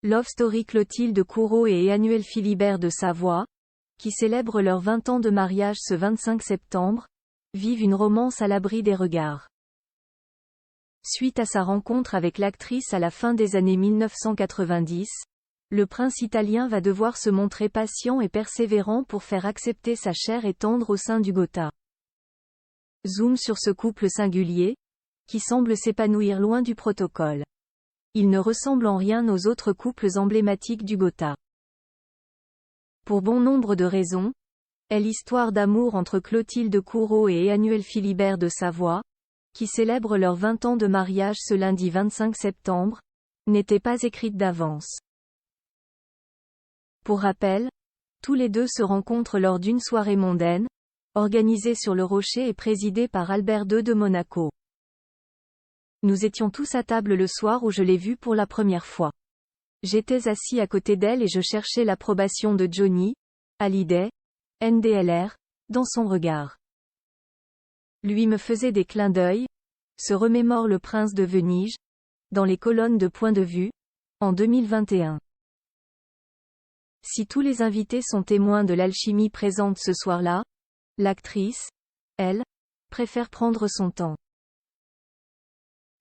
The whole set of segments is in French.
Love Story. Clotilde Courreau et Emmanuel Philibert de Savoie, qui célèbrent leurs 20 ans de mariage ce 25 septembre, vivent une romance à l'abri des regards. Suite à sa rencontre avec l'actrice à la fin des années 1990, le prince italien va devoir se montrer patient et persévérant pour faire accepter sa chair et tendre au sein du Gotha. Zoom sur ce couple singulier, qui semble s'épanouir loin du protocole. Il ne ressemble en rien aux autres couples emblématiques du Gotha. Pour bon nombre de raisons, l'histoire d'amour entre Clotilde Courreau et Emmanuel Philibert de Savoie, qui célèbrent leurs 20 ans de mariage ce lundi 25 septembre, n'était pas écrite d'avance. Pour rappel, tous les deux se rencontrent lors d'une soirée mondaine, organisée sur le Rocher et présidée par Albert II de Monaco. Nous étions tous à table le soir où je l'ai vue pour la première fois. J'étais assis à côté d'elle et je cherchais l'approbation de Johnny Hallyday, NDLR, dans son regard. Lui me faisait des clins d'œil, se remémore le prince de Venise, dans les colonnes de Point de vue, en 2021. Si tous les invités sont témoins de l'alchimie présente ce soir-là, l'actrice, elle, préfère prendre son temps.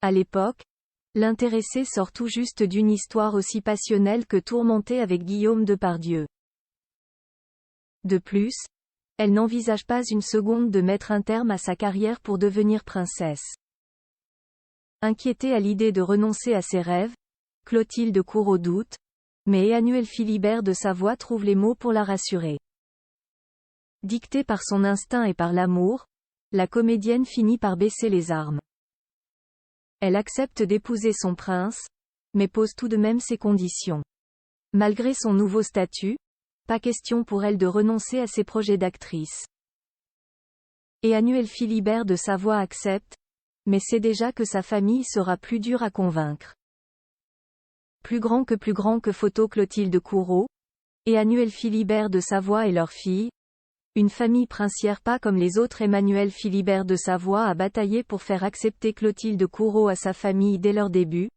À l'époque, l'intéressée sort tout juste d'une histoire aussi passionnelle que tourmentée avec Guillaume Depardieu. De plus, elle n'envisage pas une seconde de mettre un terme à sa carrière pour devenir princesse. Inquiétée à l'idée de renoncer à ses rêves, Clotilde Courreau doute, mais Emmanuel Philibert de Savoie trouve les mots pour la rassurer. Dictée par son instinct et par l'amour, la comédienne finit par baisser les armes. Elle accepte d'épouser son prince, mais pose tout de même ses conditions. Malgré son nouveau statut, pas question pour elle de renoncer à ses projets d'actrice. Emmanuel Philibert de Savoie accepte, mais sait déjà que sa famille sera plus dure à convaincre. Plus grand que photo. Clotilde Courreau, Emmanuel Philibert de Savoie et leur fille, une famille princière pas comme les autres. Emmanuel Philibert de Savoie a bataillé pour faire accepter Clotilde Courreau à sa famille dès leur début.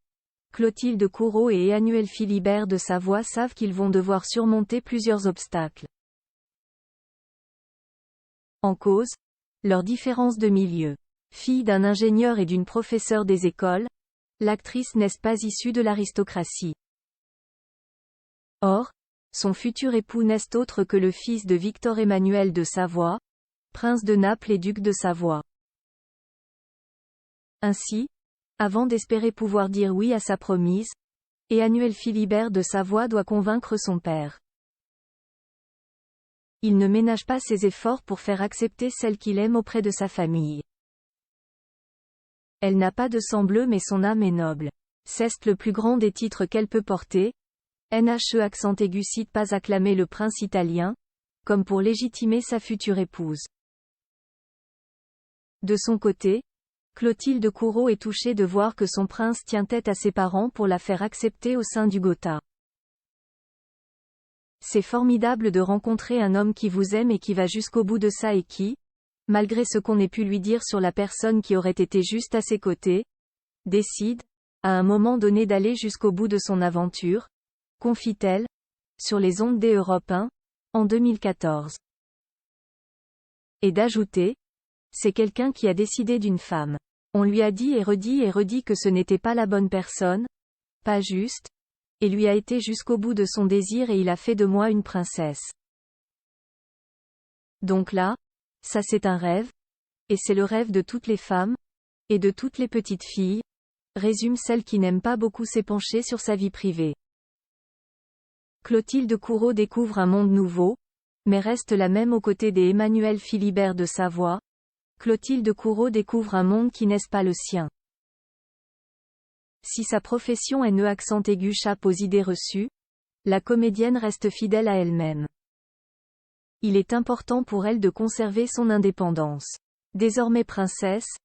Clotilde Courreau et Emmanuel Philibert de Savoie savent qu'ils vont devoir surmonter plusieurs obstacles. En cause, leur différence de milieu. Fille d'un ingénieur et d'une professeure des écoles, l'actrice n'est pas issue de l'aristocratie. Or, son futur époux n'est autre que le fils de Victor Emmanuel de Savoie, prince de Naples et duc de Savoie. Ainsi, avant d'espérer pouvoir dire oui à sa promise, Emmanuel Philibert de Savoie doit convaincre son père. Il ne ménage pas ses efforts pour faire accepter celle qu'il aime auprès de sa famille. Elle n'a pas de sang bleu mais son âme est noble. C'est le plus grand des titres qu'elle peut porter. NHE accent aigu cite pas acclamer le prince italien, comme pour légitimer sa future épouse. De son côté, Clotilde Courreau est touchée de voir que son prince tient tête à ses parents pour la faire accepter au sein du Gotha. C'est formidable de rencontrer un homme qui vous aime et qui va jusqu'au bout de ça et qui, malgré ce qu'on ait pu lui dire sur la personne qui aurait été juste à ses côtés, décide, à un moment donné d'aller jusqu'au bout de son aventure, confie-t-elle, sur les ondes des Europe 1, en 2014. Et d'ajouter, c'est quelqu'un qui a décidé d'une femme. On lui a dit et redit que ce n'était pas la bonne personne, pas juste, et lui a été jusqu'au bout de son désir et il a fait de moi une princesse. Donc là, ça c'est un rêve, et c'est le rêve de toutes les femmes, et de toutes les petites filles, résume celle qui n'aime pas beaucoup s'épancher sur sa vie privée. Clotilde Courreau découvre un monde nouveau, mais reste la même aux côtés des Emmanuel Philibert de Savoie. Clotilde Courreau découvre un monde qui n'est pas le sien. Si sa profession est accent aigu chape aux idées reçues, la comédienne reste fidèle à elle-même. Il est important pour elle de conserver son indépendance. Désormais princesse,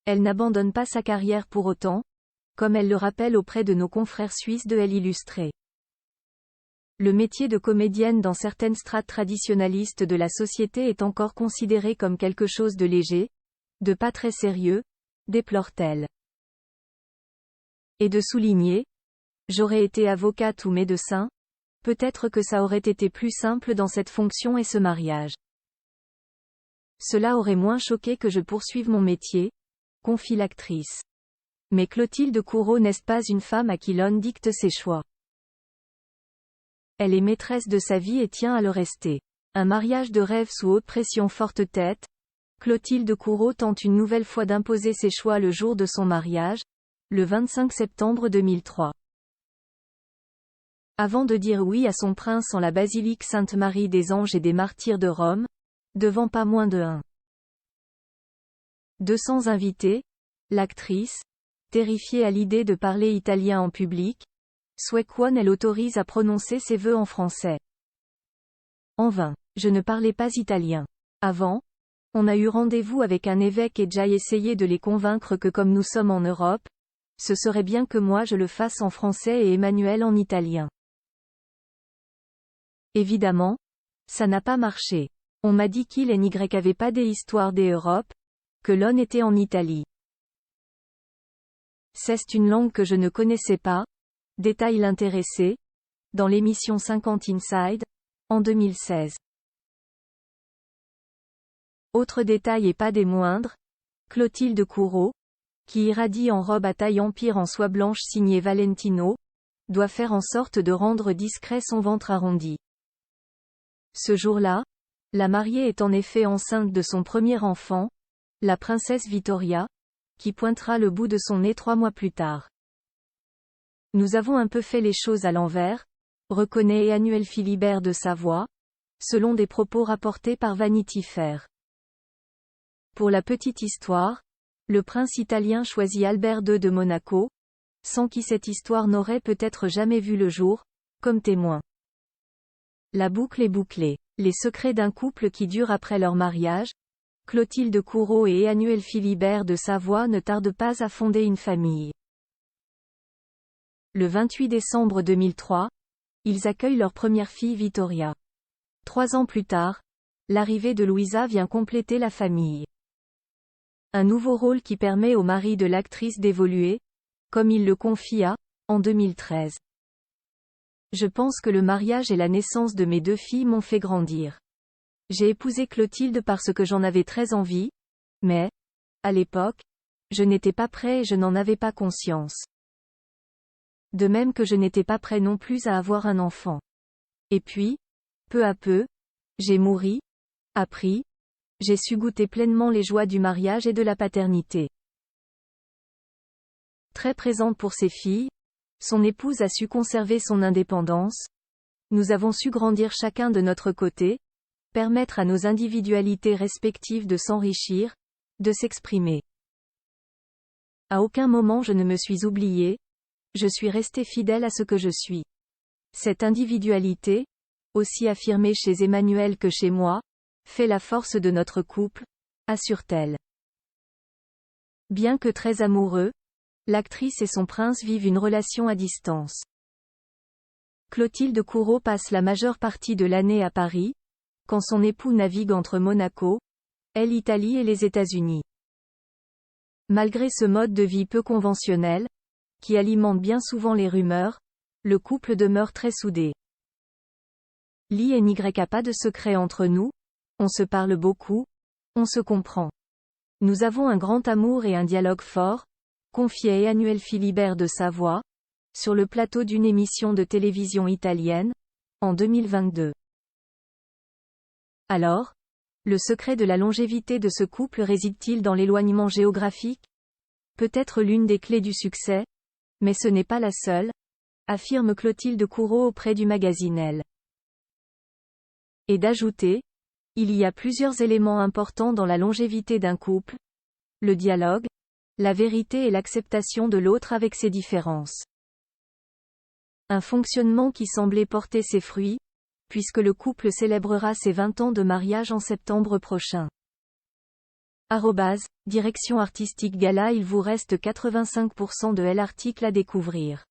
elle n'abandonne pas sa carrière pour autant, comme elle le rappelle auprès de nos confrères suisses de l'Illustré. Le métier de comédienne dans certaines strates traditionnalistes de la société est encore considéré comme quelque chose de léger, de pas très sérieux, déplore-t-elle. Et de souligner, j'aurais été avocate ou médecin, peut-être que ça aurait été plus simple dans cette fonction et ce mariage. Cela aurait moins choqué que je poursuive mon métier, confie l'actrice. Mais Clotilde Courreau n'est pas une femme à qui l'on dicte ses choix. Elle est maîtresse de sa vie et tient à le rester. Un mariage de rêve sous haute pression forte tête. Clotilde Courreau tente une nouvelle fois d'imposer ses choix le jour de son mariage, le 25 septembre 2003. Avant de dire oui à son prince en la basilique Sainte-Marie des Anges et des Martyrs de Rome, devant pas moins de 200 invités, l'actrice, terrifiée à l'idée de parler italien en public, souhaite qu'on elle autorise à prononcer ses vœux en français. En vain, je ne parlais pas italien. Avant, on a eu rendez-vous avec un évêque et j'ai essayé de les convaincre que comme nous sommes en Europe, ce serait bien que moi je le fasse en français et Emmanuel en italien. Évidemment, ça n'a pas marché. On m'a dit qu'il et Y avait pas des histoires des Europes, que l'on était en Italie. C'est une langue que je ne connaissais pas, détaille l'intéressé, dans l'émission 50 Inside, en 2016. Autre détail et pas des moindres, Clotilde Courreau, qui irradie en robe à taille empire en soie blanche signée Valentino, doit faire en sorte de rendre discret son ventre arrondi. Ce jour-là, la mariée est en effet enceinte de son premier enfant, la princesse Vittoria, qui pointera le bout de son nez 3 mois plus tard. Nous avons un peu fait les choses à l'envers, reconnaît Emmanuel Philibert de Savoie, selon des propos rapportés par Vanity Fair. Pour la petite histoire, le prince italien choisit Albert II de Monaco, sans qui cette histoire n'aurait peut-être jamais vu le jour, comme témoin. La boucle est bouclée. Les secrets d'un couple qui dure après leur mariage, Clotilde Courreau et Emmanuel Philibert de Savoie ne tardent pas à fonder une famille. Le 28 décembre 2003, ils accueillent leur première fille Vittoria. 3 ans plus tard, l'arrivée de Louisa vient compléter la famille. Un nouveau rôle qui permet au mari de l'actrice d'évoluer, comme il le confia, en 2013. Je pense que le mariage et la naissance de mes 2 filles m'ont fait grandir. J'ai épousé Clotilde parce que j'en avais très envie, mais, à l'époque, je n'étais pas prêt et je n'en avais pas conscience. De même que je n'étais pas prêt non plus à avoir un enfant. Et puis, peu à peu, j'ai mûri, appris, j'ai su goûter pleinement les joies du mariage et de la paternité. Très présente pour ses filles, son épouse a su conserver son indépendance. Nous avons su grandir chacun de notre côté, permettre à nos individualités respectives de s'enrichir, de s'exprimer. À aucun moment je ne me suis oubliée, je suis restée fidèle à ce que je suis. Cette individualité, aussi affirmée chez Emmanuel que chez moi, fait la force de notre couple, assure-t-elle. Bien que très amoureux, l'actrice et son prince vivent une relation à distance. Clotilde Courreau passe la majeure partie de l'année à Paris, quand son époux navigue entre Monaco, elle l'Italie et les États-Unis. Malgré ce mode de vie peu conventionnel, qui alimente bien souvent les rumeurs, le couple demeure très soudé. Li et n'y a pas de secret entre nous, on se parle beaucoup, on se comprend. Nous avons un grand amour et un dialogue fort, confiait Emmanuel Philibert de Savoie, sur le plateau d'une émission de télévision italienne, en 2022. Alors, le secret de la longévité de ce couple réside-t-il dans l'éloignement géographique? Peut-être l'une des clés du succès, mais ce n'est pas la seule, affirme Clotilde Courreau auprès du magazine Elle. Et d'ajouter, il y a plusieurs éléments importants dans la longévité d'un couple, le dialogue, la vérité et l'acceptation de l'autre avec ses différences. Un fonctionnement qui semblait porter ses fruits, puisque le couple célébrera ses 20 ans de mariage en septembre prochain. @, direction artistique gala. Il vous reste 85% de l'article à découvrir.